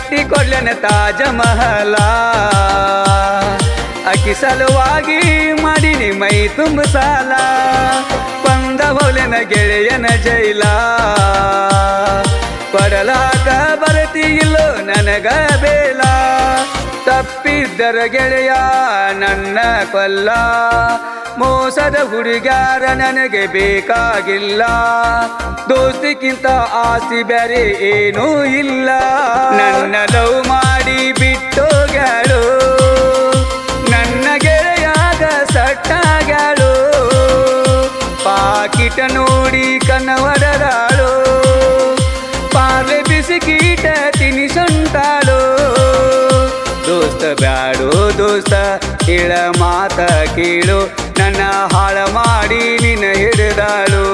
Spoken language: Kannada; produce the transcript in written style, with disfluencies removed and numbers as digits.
ಕಟ್ಟಿ ಕೊಡ್ಲನ ತಾಜ ಮಹಲ ಅಕ್ಕಿ ಸಲುವಾಗಿ ಮಾಡಿನಿ ಮೈ ತುಂಬ ಸಾಲ ಬಂದ ಹೋಲೆನ ಗೆಳೆಯನ ಜೈಲ ಕೊಡಲಾಕ ಬರ್ತಿಯಿಲ್ಲೋ ನನಗ ಬೇಲ ತಪ್ಪಿದ್ದರ ಗೆಳೆಯ ನನ್ನ ಕೊಲ್ಲ ಮೋಸದ ಹುಡುಗ್ಯಾರ ನನಗೆ ಬೇಕಾಗಿಲ್ಲ ದೋಸ್ತಿಗಿಂತ ಆಸ್ತಿ ಬೇರೆ ಏನೂ ಇಲ್ಲ ನನ್ನ ಲವ್ ಮಾಡಿ ಬಿಟ್ಟೋಗ್ಯಾಳು ನನ್ನ ಗೆಳೆಯಾಗ ಸಟ್ಟಾಗ್ಯಾಳು ಪಾಕಿಟ ನೋಡಿ ಕನ್ನವಡರಾಳು ಪಾರ್ಲೆ ಬಿಸಿಕೀಟ ತಿನಿಸಂತಾಳು ದೋಸ್ತ ಬ್ಯಾಡು ದೋಸ್ತ ಹೇಳ ಮಾತ ಕೇಳು ನನ್ನ ಹಾಳ ಮಾಡಿ ನಿನ್ನ ಹಿಡಿದಾಳು